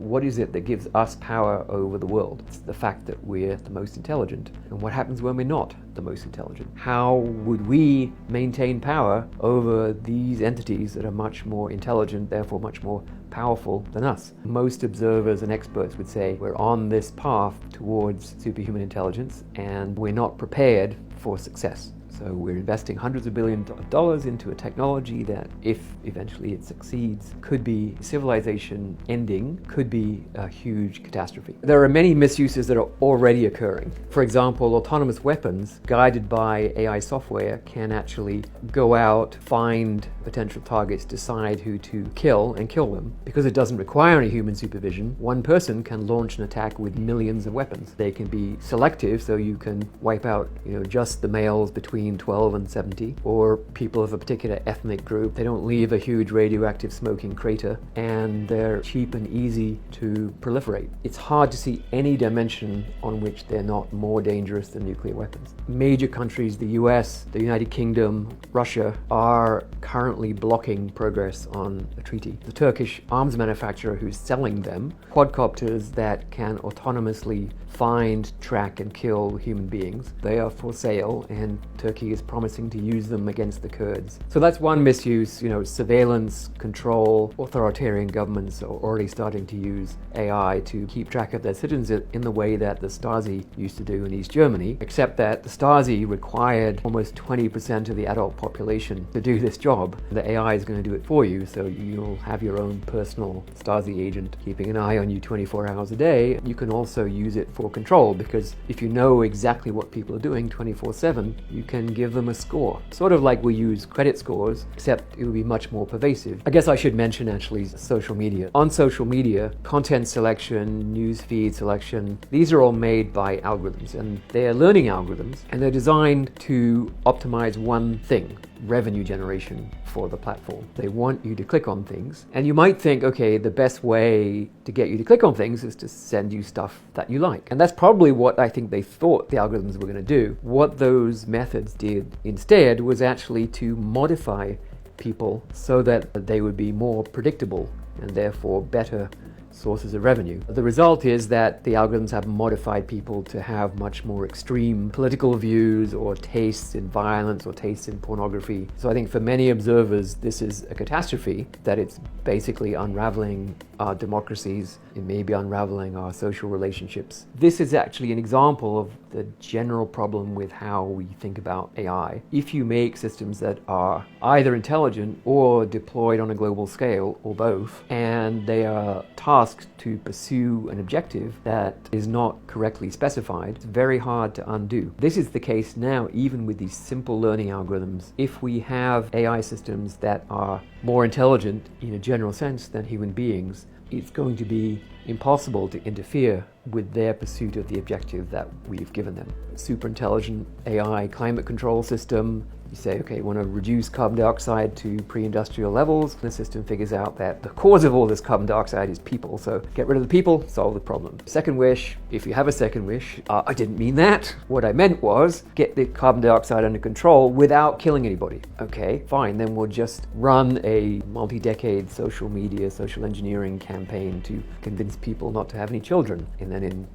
What is it that gives us power over the world? It's the fact that we're the most intelligent. And what happens when we're not the most intelligent? How would we maintain power over these entities that are much more intelligent, therefore much more powerful than us? Most observers and experts would say we're on this path towards superhuman intelligence and we're not prepared for success. So we're investing hundreds of billions of dollars into a technology that, if eventually it succeeds, could be civilization ending, could be a huge catastrophe. There are many misuses that are already occurring. For example, autonomous weapons guided by AI software can actually go out, find potential targets, decide who to kill and kill them. Because it doesn't require any human supervision, one person can launch an attack with millions of weapons. They can be selective, so you can wipe out, just the males between 12 and 70, or people of a particular ethnic group. They don't leave a huge radioactive smoking crater, and they're cheap and easy to proliferate. It's hard to see any dimension on which they're not more dangerous than nuclear weapons. Major countries, the US, the United Kingdom, Russia, are currently blocking progress on a treaty. The Turkish arms manufacturer who's selling them quadcopters that can autonomously find, track, and kill human beings. They are for sale, and Turkey is promising to use them against the Kurds. So that's one misuse, surveillance, control. Authoritarian governments are already starting to use AI to keep track of their citizens in the way that the Stasi used to do in East Germany, except that the Stasi required almost 20% of the adult population to do this job. The AI is going to do it for you, so you'll have your own personal Stasi agent keeping an eye on you 24 hours a day. You can also use it for control, because if you know exactly what people are doing 24/7, you can give them a score. Sort of like we use credit scores, except it will be much more pervasive. I guess I should mention actually social media. On social media, content selection, news feed selection, these are all made by algorithms, and they're learning algorithms, and they're designed to optimize one thing: revenue generation for the platform. They want you to click on things, and you might think, okay, the best way to get you to click on things is to send you stuff that you like. And that's probably what I think they thought the algorithms were going to do. What those methods did instead was actually to modify people so that they would be more predictable and therefore better sources of revenue. The result is that the algorithms have modified people to have much more extreme political views or tastes in violence or tastes in pornography. So I think for many observers, this is a catastrophe, that it's basically unraveling our democracies. It may be unraveling our social relationships. This is actually an example of the general problem with how we think about AI. If you make systems that are either intelligent or deployed on a global scale, or both, and they are tasked to pursue an objective that is not correctly specified, it's very hard to undo. This is the case now, even with these simple learning algorithms. If we have AI systems that are more intelligent in a general sense than human beings, it's going to be impossible to interfere with their pursuit of the objective that we've given them. Super intelligent AI climate control system. You say, okay, you want to reduce carbon dioxide to pre-industrial levels. The system figures out that the cause of all this carbon dioxide is people, so get rid of the people, solve the problem. Second wish, if you have a second wish, I didn't mean that. What I meant was get the carbon dioxide under control without killing anybody. Okay, fine, then we'll just run a multi-decade social media, social engineering campaign to convince people not to have any children. And then in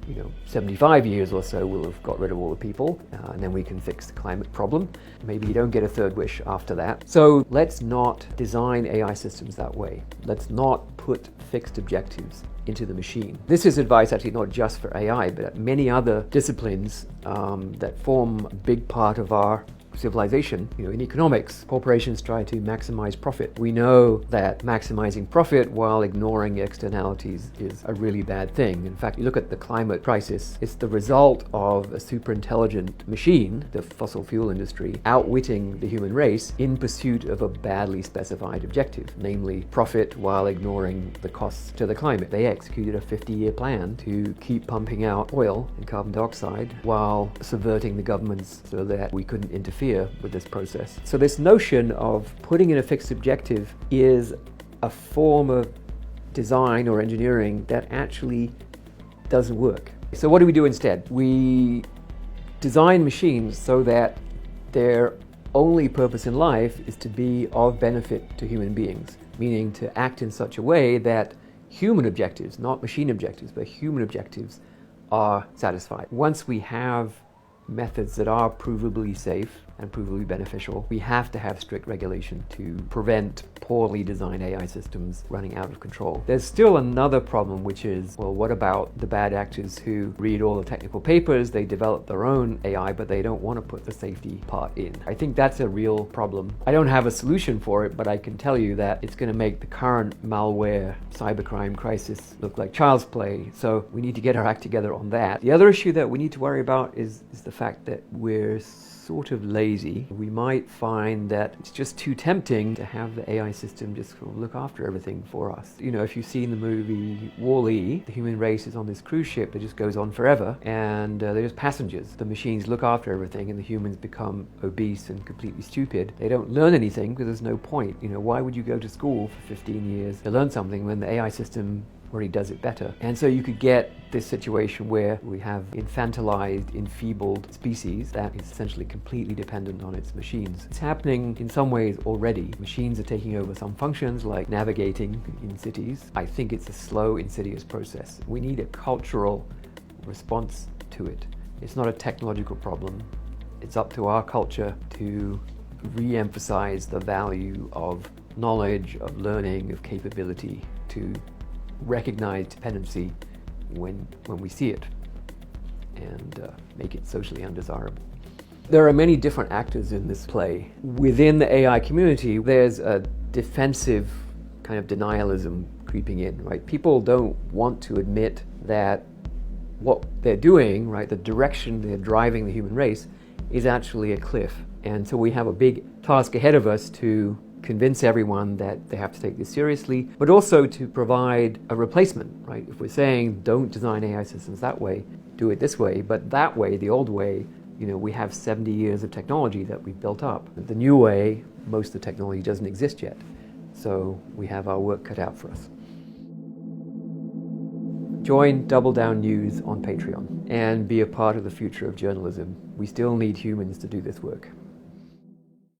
75 years or so, we'll have got rid of all the people, and then we can fix the climate problem. Maybe you don't get a third wish after that. So let's not design AI systems that way. Let's not put fixed objectives into the machine. This is advice actually not just for AI, but many other disciplines that form a big part of our civilization. In economics, corporations try to maximize profit. We know that maximizing profit while ignoring externalities is a really bad thing. In fact, you look at the climate crisis, it's the result of a super intelligent machine, the fossil fuel industry, outwitting the human race in pursuit of a badly specified objective, namely profit while ignoring the costs to the climate. They executed a 50-year plan to keep pumping out oil and carbon dioxide while subverting the governments so that we couldn't interfere with this process. So this notion of putting in a fixed objective is a form of design or engineering that actually doesn't work. So what do we do instead? We design machines so that their only purpose in life is to be of benefit to human beings, meaning to act in such a way that human objectives, not machine objectives, but human objectives are satisfied. Once we have methods that are provably safe and provably beneficial, we have to have strict regulation to prevent poorly designed AI systems running out of control. There's still another problem, which is, well, what about the bad actors who read all the technical papers, they develop their own AI, but they don't want to put the safety part in? I think that's a real problem. I don't have a solution for it, but I can tell you that it's going to make the current malware cybercrime crisis look like child's play. So we need to get our act together on that. The other issue that we need to worry about is the fact that we're sort of lazy. We might find that it's just too tempting to have the AI system just sort of look after everything for us. You know, if you've seen the movie WALL-E, the human race is on this cruise ship that just goes on forever, and they're just passengers. The machines look after everything, and the humans become obese and completely stupid. They don't learn anything because there's no point. You know, why would you go to school for 15 years to learn something when the AI system already does it better? And so you could get this situation where we have infantilized, enfeebled species that is essentially completely dependent on its machines. It's happening in some ways already. Machines are taking over some functions like navigating in cities. I think it's a slow, insidious process. We need a cultural response to it. It's not a technological problem. It's up to our culture to re-emphasize the value of knowledge, of learning, of capability, to recognize dependency when we see it, and make it socially undesirable. There are many different actors in this play. Within the AI community, there's a defensive kind of denialism creeping in, right? People don't want to admit that what they're doing, right, the direction they're driving the human race, is actually a cliff. And so we have a big task ahead of us to convince everyone that they have to take this seriously, but also to provide a replacement, right? If we're saying don't design AI systems that way, do it this way, but that way, the old way, you know, we have 70 years of technology that we've built up. The new way, most of the technology doesn't exist yet. So we have our work cut out for us. Join Double Down News on Patreon and be a part of the future of journalism. We still need humans to do this work.